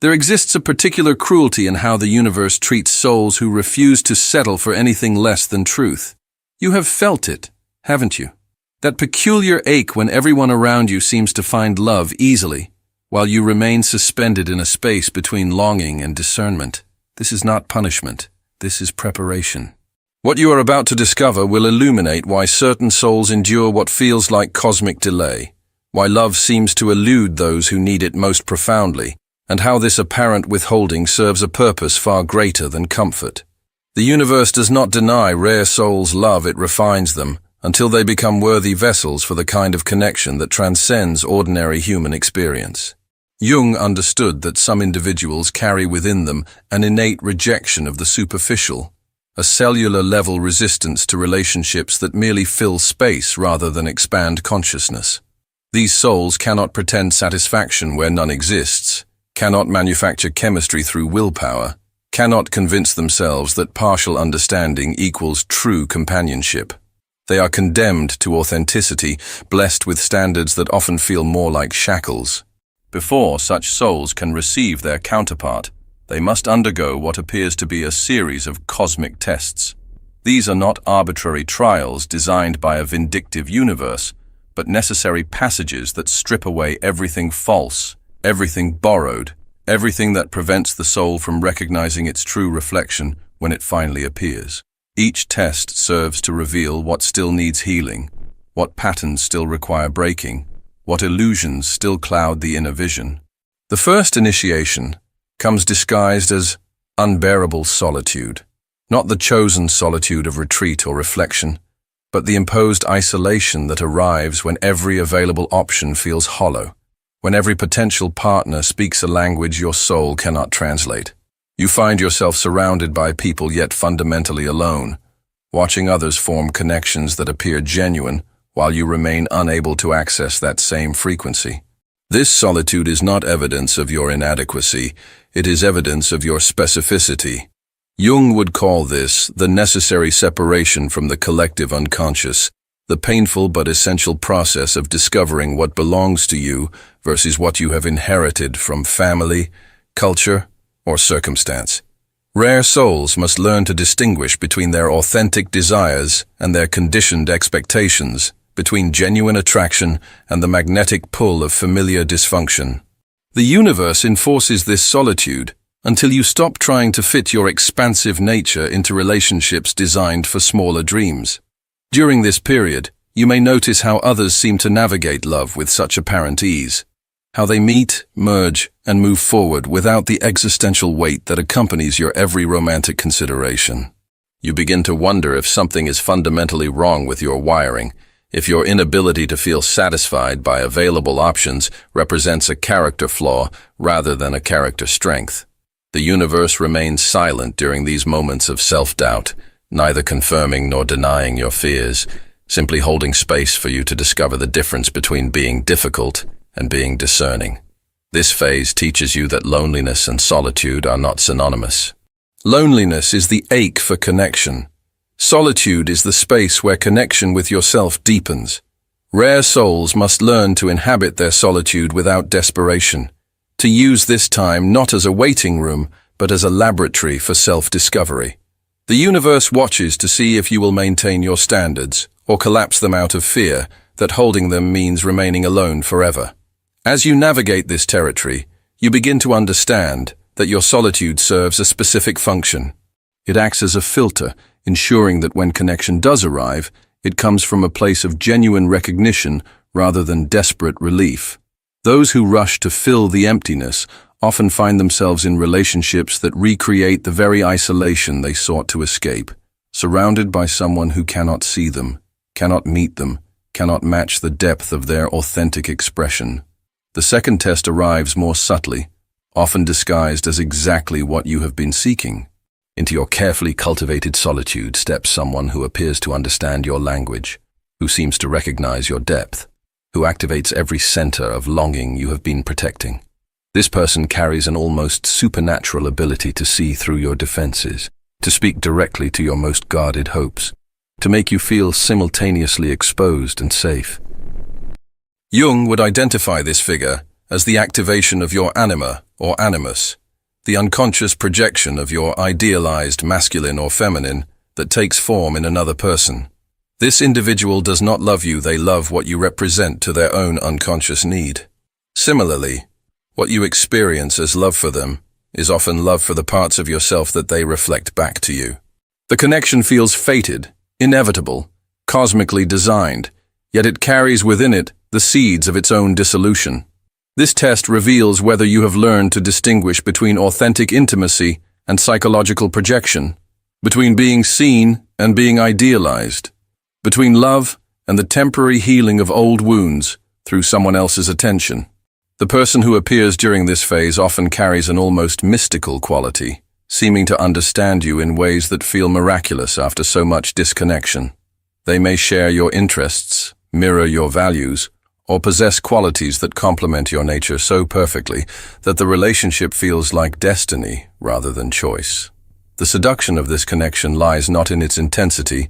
There exists a particular cruelty in how the universe treats souls who refuse to settle for anything less than truth. You have felt it, haven't you? That peculiar ache when everyone around you seems to find love easily, while you remain suspended in a space between longing and discernment. This is not punishment. This is preparation. What you are about to discover will illuminate why certain souls endure what feels like cosmic delay, why love seems to elude those who need it most profoundly, and how this apparent withholding serves a purpose far greater than comfort. The universe does not deny rare souls love, it refines them until they become worthy vessels for the kind of connection that transcends ordinary human experience. Jung understood that some individuals carry within them an innate rejection of the superficial, a cellular-level resistance to relationships that merely fill space rather than expand consciousness. These souls cannot pretend satisfaction where none exists, cannot manufacture chemistry through willpower, cannot convince themselves that partial understanding equals true companionship. They are condemned to authenticity, blessed with standards that often feel more like shackles. Before such souls can receive their counterpart, they must undergo what appears to be a series of cosmic tests. These are not arbitrary trials designed by a vindictive universe, but necessary passages that strip away everything false, everything borrowed, everything that prevents the soul from recognizing its true reflection when it finally appears. Each test serves to reveal what still needs healing, what patterns still require breaking, what illusions still cloud the inner vision. The first initiation comes disguised as unbearable solitude, not the chosen solitude of retreat or reflection, but the imposed isolation that arrives when every available option feels hollow, when every potential partner speaks a language your soul cannot translate. You find yourself surrounded by people yet fundamentally alone, watching others form connections that appear genuine while you remain unable to access that same frequency. This solitude is not evidence of your inadequacy, it is evidence of your specificity. Jung would call this the necessary separation from the collective unconscious, the painful but essential process of discovering what belongs to you versus what you have inherited from family, culture, or circumstance. Rare souls must learn to distinguish between their authentic desires and their conditioned expectations, between genuine attraction and the magnetic pull of familiar dysfunction. The universe enforces this solitude until you stop trying to fit your expansive nature into relationships designed for smaller dreams. During this period, you may notice how others seem to navigate love with such apparent ease, how they meet, merge, and move forward without the existential weight that accompanies your every romantic consideration. You begin to wonder if something is fundamentally wrong with your wiring, if your inability to feel satisfied by available options represents a character flaw rather than a character strength. The universe remains silent during these moments of self-doubt, neither confirming nor denying your fears, simply holding space for you to discover the difference between being difficult and being discerning. This phase teaches you that loneliness and solitude are not synonymous. Loneliness is the ache for connection. Solitude is the space where connection with yourself deepens. Rare souls must learn to inhabit their solitude without desperation, to use this time not as a waiting room, but as a laboratory for self-discovery. The universe watches to see if you will maintain your standards or collapse them out of fear that holding them means remaining alone forever. As you navigate this territory, you begin to understand that your solitude serves a specific function. It acts as a filter, ensuring that when connection does arrive, it comes from a place of genuine recognition rather than desperate relief. Those who rush to fill the emptiness often find themselves in relationships that recreate the very isolation they sought to escape, surrounded by someone who cannot see them, cannot meet them, cannot match the depth of their authentic expression. The second test arrives more subtly, often disguised as exactly what you have been seeking. Into your carefully cultivated solitude steps someone who appears to understand your language, who seems to recognize your depth, who activates every center of longing you have been protecting. This person carries an almost supernatural ability to see through your defenses, to speak directly to your most guarded hopes, to make you feel simultaneously exposed and safe. Jung would identify this figure as the activation of your anima or animus, the unconscious projection of your idealized masculine or feminine that takes form in another person. This individual does not love you, they love what you represent to their own unconscious need. Similarly, what you experience as love for them is often love for the parts of yourself that they reflect back to you. The connection feels fated, inevitable, cosmically designed, yet it carries within it the seeds of its own dissolution. This test reveals whether you have learned to distinguish between authentic intimacy and psychological projection, between being seen and being idealized, between love and the temporary healing of old wounds through someone else's attention. The person who appears during this phase often carries an almost mystical quality, seeming to understand you in ways that feel miraculous after so much disconnection. They may share your interests, mirror your values, or possess qualities that complement your nature so perfectly that the relationship feels like destiny rather than choice. The seduction of this connection lies not in its intensity,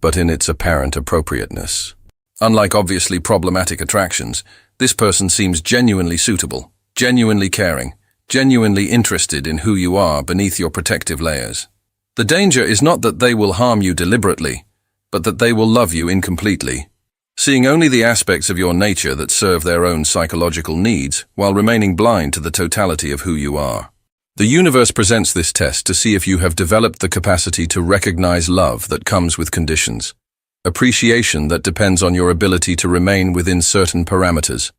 but in its apparent appropriateness. Unlike obviously problematic attractions, this person seems genuinely suitable, genuinely caring, genuinely interested in who you are beneath your protective layers. The danger is not that they will harm you deliberately, but that they will love you incompletely, seeing only the aspects of your nature that serve their own psychological needs while remaining blind to the totality of who you are. The universe presents this test to see if you have developed the capacity to recognize love that comes with conditions, appreciation that depends on your ability to remain within certain parameters,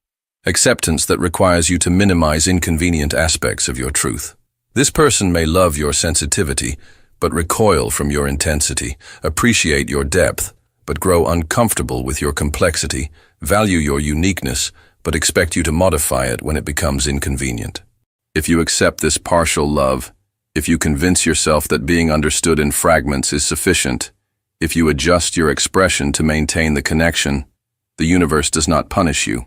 acceptance that requires you to minimize inconvenient aspects of your truth. This person may love your sensitivity, but recoil from your intensity, appreciate your depth, but grow uncomfortable with your complexity, value your uniqueness, but expect you to modify it when it becomes inconvenient. If you accept this partial love, if you convince yourself that being understood in fragments is sufficient, if you adjust your expression to maintain the connection, the universe does not punish you.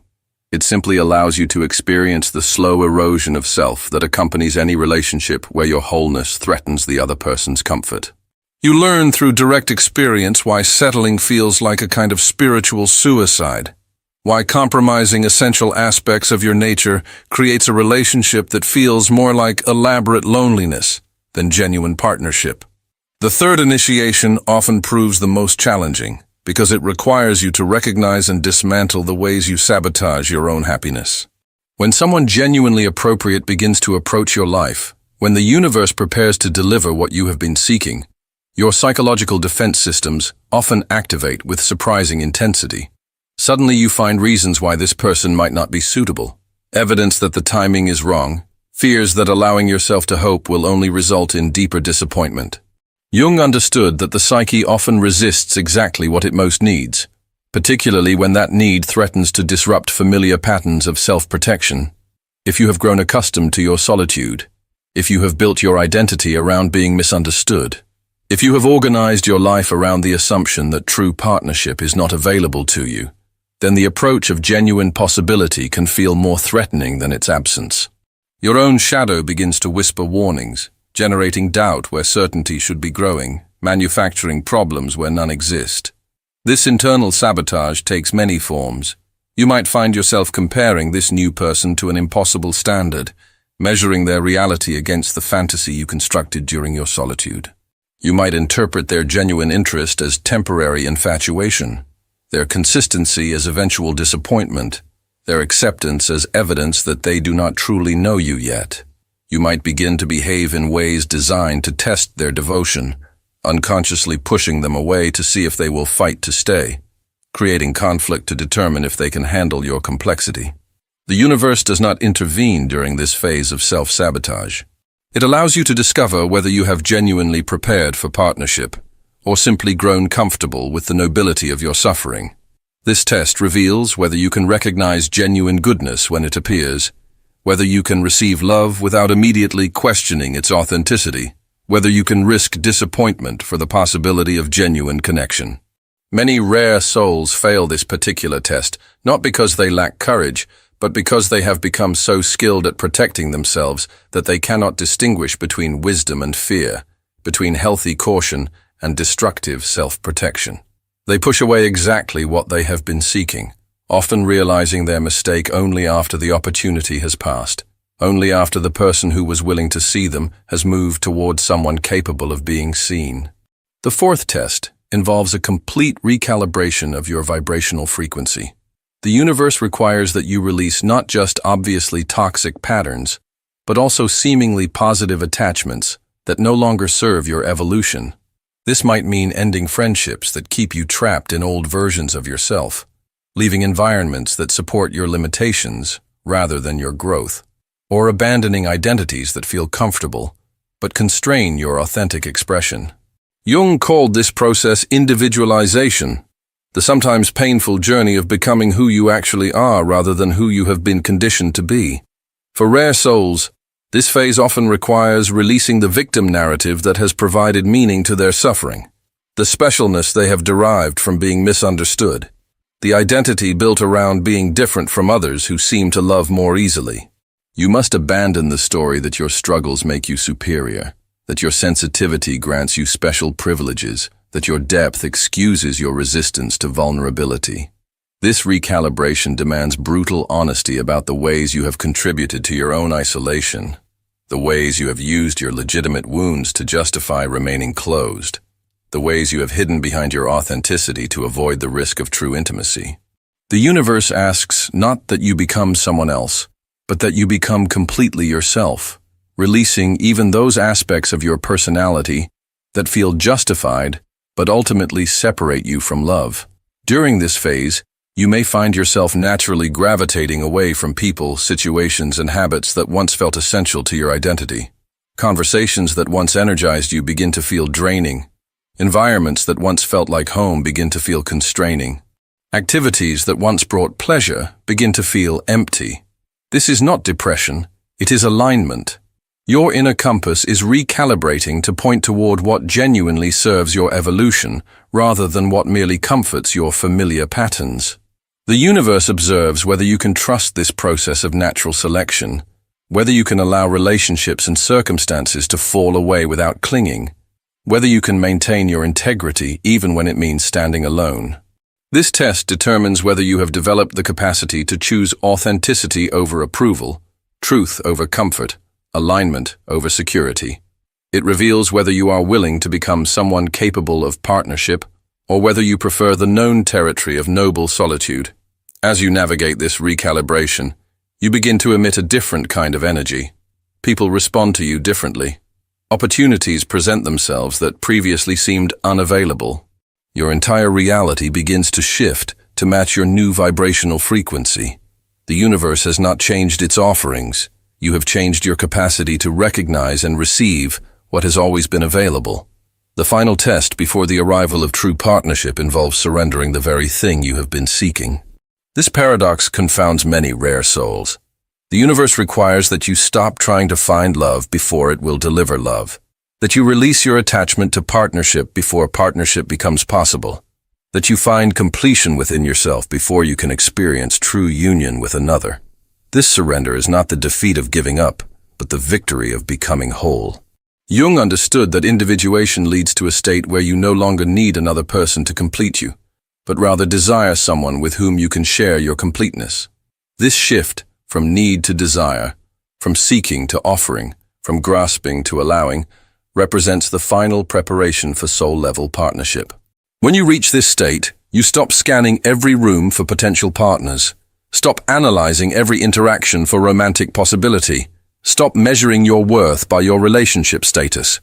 It simply allows you to experience the slow erosion of self that accompanies any relationship where your wholeness threatens the other person's comfort. You learn through direct experience why settling feels like a kind of spiritual suicide, why compromising essential aspects of your nature creates a relationship that feels more like elaborate loneliness than genuine partnership. The third initiation often proves the most challenging, because it requires you to recognize and dismantle the ways you sabotage your own happiness. When someone genuinely appropriate begins to approach your life, when the universe prepares to deliver what you have been seeking, your psychological defense systems often activate with surprising intensity. Suddenly you find reasons why this person might not be suitable, evidence that the timing is wrong, fears that allowing yourself to hope will only result in deeper disappointment. Jung understood that the psyche often resists exactly what it most needs, particularly when that need threatens to disrupt familiar patterns of self-protection. If you have grown accustomed to your solitude, if you have built your identity around being misunderstood, if you have organized your life around the assumption that true partnership is not available to you, then the approach of genuine possibility can feel more threatening than its absence. Your own shadow begins to whisper warnings, generating doubt where certainty should be growing, manufacturing problems where none exist. This internal sabotage takes many forms. You might find yourself comparing this new person to an impossible standard, measuring their reality against the fantasy you constructed during your solitude. You might interpret their genuine interest as temporary infatuation, their consistency as eventual disappointment, their acceptance as evidence that they do not truly know you yet. You might begin to behave in ways designed to test their devotion, unconsciously pushing them away to see if they will fight to stay, creating conflict to determine if they can handle your complexity. The universe does not intervene during this phase of self-sabotage. It allows you to discover whether you have genuinely prepared for partnership, or simply grown comfortable with the nobility of your suffering. This test reveals whether you can recognize genuine goodness when it appears, whether you can receive love without immediately questioning its authenticity, whether you can risk disappointment for the possibility of genuine connection. Many rare souls fail this particular test, not because they lack courage, but because they have become so skilled at protecting themselves that they cannot distinguish between wisdom and fear, between healthy caution and destructive self-protection. They push away exactly what they have been seeking, often realizing their mistake only after the opportunity has passed, only after the person who was willing to see them has moved towards someone capable of being seen. The fourth test involves a complete recalibration of your vibrational frequency. The universe requires that you release not just obviously toxic patterns, but also seemingly positive attachments that no longer serve your evolution. This might mean ending friendships that keep you trapped in old versions of yourself, leaving environments that support your limitations rather than your growth, or abandoning identities that feel comfortable but constrain your authentic expression. Jung called this process individualization, the sometimes painful journey of becoming who you actually are rather than who you have been conditioned to be. For rare souls, this phase often requires releasing the victim narrative that has provided meaning to their suffering, the specialness they have derived from being misunderstood, the identity built around being different from others who seem to love more easily. You must abandon the story that your struggles make you superior, that your sensitivity grants you special privileges, that your depth excuses your resistance to vulnerability. This recalibration demands brutal honesty about the ways you have contributed to your own isolation, the ways you have used your legitimate wounds to justify remaining closed, the ways you have hidden behind your authenticity to avoid the risk of true intimacy. The universe asks not that you become someone else, but that you become completely yourself, releasing even those aspects of your personality that feel justified but ultimately separate you from love. During this phase, you may find yourself naturally gravitating away from people, situations, and habits that once felt essential to your identity. Conversations that once energized you begin to feel draining. Environments that once felt like home begin to feel constraining. Activities that once brought pleasure begin to feel empty. This is not depression, it is alignment. Your inner compass is recalibrating to point toward what genuinely serves your evolution, rather than what merely comforts your familiar patterns. The universe observes whether you can trust this process of natural selection, whether you can allow relationships and circumstances to fall away without clinging, whether you can maintain your integrity even when it means standing alone. This test determines whether you have developed the capacity to choose authenticity over approval, truth over comfort, alignment over security. It reveals whether you are willing to become someone capable of partnership, or whether you prefer the known territory of noble solitude. As you navigate this recalibration, you begin to emit a different kind of energy. People respond to you differently. Opportunities present themselves that previously seemed unavailable. Your entire reality begins to shift to match your new vibrational frequency. The universe has not changed its offerings. You have changed your capacity to recognize and receive what has always been available. The final test before the arrival of true partnership involves surrendering the very thing you have been seeking. This paradox confounds many rare souls. The universe requires that you stop trying to find love before it will deliver love, that you release your attachment to partnership before partnership becomes possible, that you find completion within yourself before you can experience true union with another. This surrender is not the defeat of giving up, but the victory of becoming whole. Jung understood that individuation leads to a state where you no longer need another person to complete you, but rather desire someone with whom you can share your completeness. This shift from need to desire, from seeking to offering, from grasping to allowing, represents the final preparation for soul-level partnership. When you reach this state, you stop scanning every room for potential partners. Stop analyzing every interaction for romantic possibility. Stop measuring your worth by your relationship status.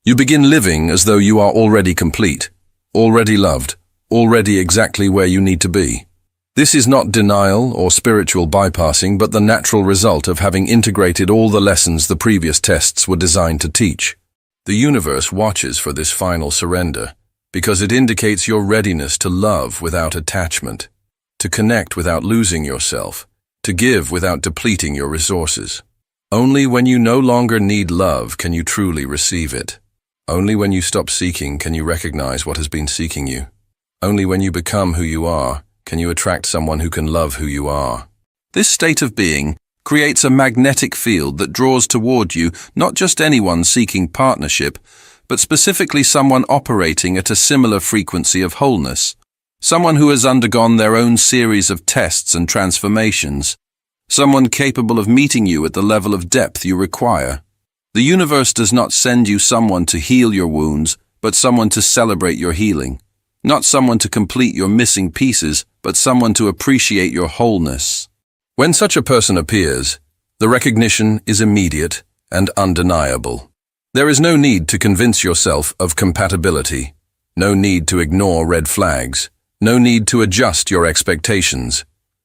You begin living as though you are already complete, already loved, already exactly where you need to be. This is not denial or spiritual bypassing, but the natural result of having integrated all the lessons the previous tests were designed to teach. The universe watches for this final surrender, because it indicates your readiness to love without attachment, to connect without losing yourself, to give without depleting your resources. Only when you no longer need love can you truly receive it. Only when you stop seeking can you recognize what has been seeking you. Only when you become who you are can you attract someone who can love who you are. This state of being creates a magnetic field that draws toward you not just anyone seeking partnership, but specifically someone operating at a similar frequency of wholeness. Someone who has undergone their own series of tests and transformations. Someone capable of meeting you at the level of depth you require. The universe does not send you someone to heal your wounds, but someone to celebrate your healing. Not someone to complete your missing pieces, but someone to appreciate your wholeness. When such a person appears, the recognition is immediate and undeniable. There is no need to convince yourself of compatibility, no need to ignore red flags, no need to adjust your expectations.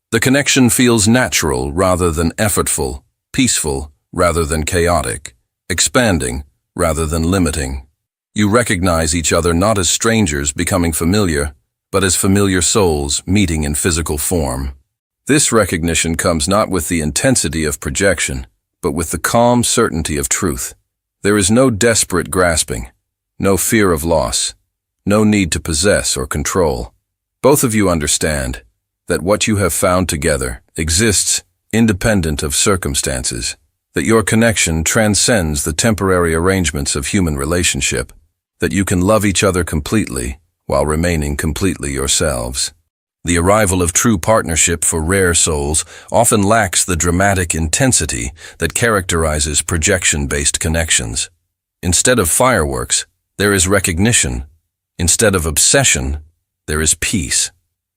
The connection feels natural rather than effortful, peaceful rather than chaotic, expanding rather than limiting. You recognize each other not as strangers becoming familiar, but as familiar souls meeting in physical form. This recognition comes not with the intensity of projection, but with the calm certainty of truth. There is no desperate grasping, no fear of loss, no need to possess or control. Both of you understand that what you have found together exists independent of circumstances, that your connection transcends the temporary arrangements of human relationship, that you can love each other completely while remaining completely yourselves. The arrival of true partnership for rare souls often lacks the dramatic intensity that characterizes projection-based connections. Instead of fireworks, there is recognition. Instead of obsession, there is peace.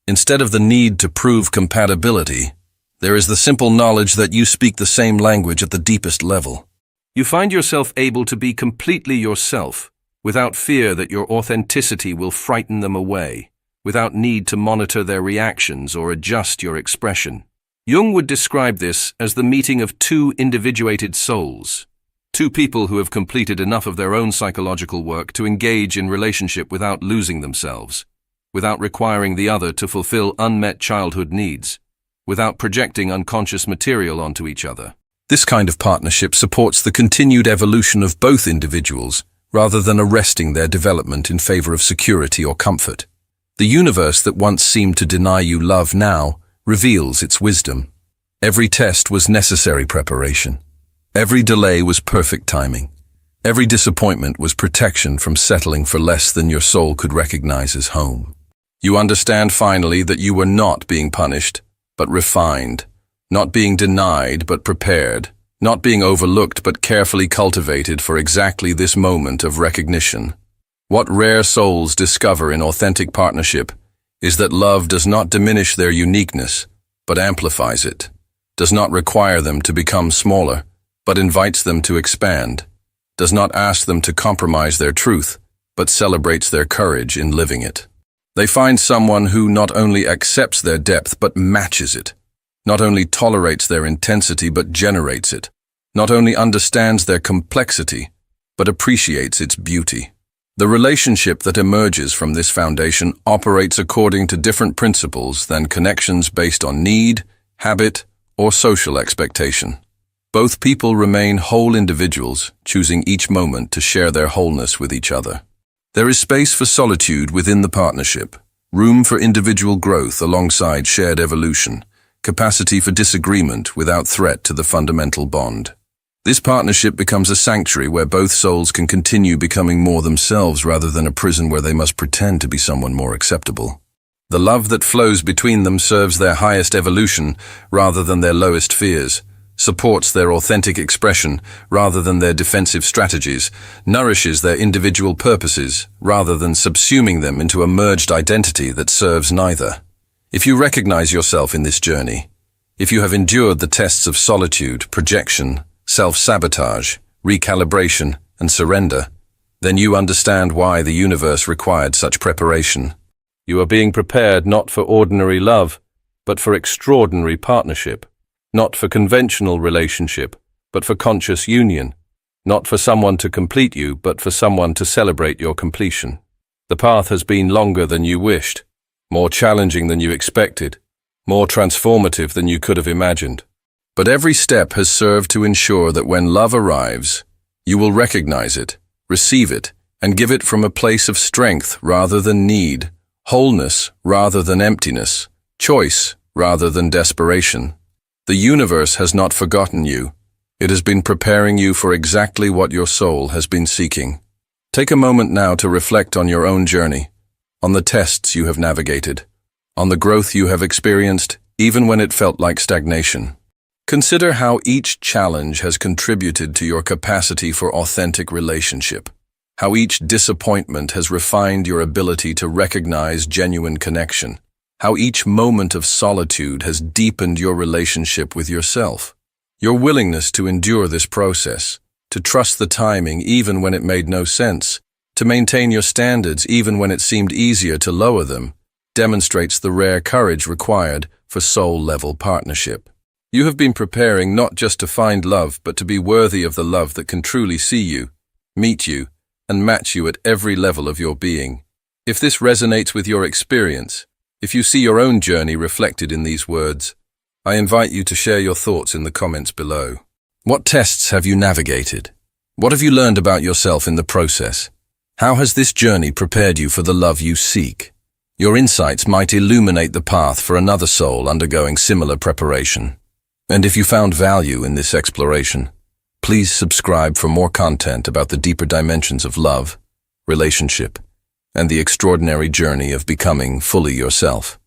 Instead of the need to prove compatibility, there is the simple knowledge that you speak the same language at the deepest level. You find yourself able to be completely yourself, without fear that your authenticity will frighten them away, without need to monitor their reactions or adjust your expression. Jung would describe this as the meeting of two individuated souls, two people who have completed enough of their own psychological work to engage in relationship without losing themselves, without requiring the other to fulfill unmet childhood needs, without projecting unconscious material onto each other. This kind of partnership supports the continued evolution of both individuals, rather than arresting their development in favor of security or comfort. The universe that once seemed to deny you love now reveals its wisdom. Every test was necessary preparation. Every delay was perfect timing. Every disappointment was protection from settling for less than your soul could recognize as home. You understand finally that you were not being punished, but refined, not being denied, but prepared, not being overlooked but carefully cultivated for exactly this moment of recognition. What rare souls discover in authentic partnership is that love does not diminish their uniqueness, but amplifies it, does not require them to become smaller, but invites them to expand, does not ask them to compromise their truth, but celebrates their courage in living it. They find someone who not only accepts their depth but matches it, not only tolerates their intensity but generates it, not only understands their complexity but appreciates its beauty. The relationship that emerges from this foundation operates according to different principles than connections based on need, habit, or social expectation. Both people remain whole individuals, choosing each moment to share their wholeness with each other. There is space for solitude within the partnership, room for individual growth alongside shared evolution, capacity for disagreement without threat to the fundamental bond. This partnership becomes a sanctuary where both souls can continue becoming more themselves rather than a prison where they must pretend to be someone more acceptable. The love that flows between them serves their highest evolution rather than their lowest fears, supports their authentic expression rather than their defensive strategies, nourishes their individual purposes rather than subsuming them into a merged identity that serves neither. If you recognize yourself in this journey, if you have endured the tests of solitude, projection, self-sabotage, recalibration, and surrender, then you understand why the universe required such preparation. You are being prepared not for ordinary love, but for extraordinary partnership, not for conventional relationship, but for conscious union, not for someone to complete you, but for someone to celebrate your completion. The path has been longer than you wished, more challenging than you expected, more transformative than you could have imagined. But every step has served to ensure that when love arrives, you will recognize it, receive it, and give it from a place of strength rather than need, wholeness rather than emptiness, choice rather than desperation. The universe has not forgotten you. It has been preparing you for exactly what your soul has been seeking. Take a moment now to reflect on your own journey, on the tests you have navigated, on the growth you have experienced, even when it felt like stagnation. Consider how each challenge has contributed to your capacity for authentic relationship, how each disappointment has refined your ability to recognize genuine connection, how each moment of solitude has deepened your relationship with yourself. Your willingness to endure this process, to trust the timing even when it made no sense, to maintain your standards even when it seemed easier to lower them, demonstrates the rare courage required for soul-level partnership. You have been preparing not just to find love, but to be worthy of the love that can truly see you, meet you, and match you at every level of your being. If this resonates with your experience, if you see your own journey reflected in these words, I invite you to share your thoughts in the comments below. What tests have you navigated? What have you learned about yourself in the process? How has this journey prepared you for the love you seek? Your insights might illuminate the path for another soul undergoing similar preparation. And if you found value in this exploration, please subscribe for more content about the deeper dimensions of love, relationship, and the extraordinary journey of becoming fully yourself.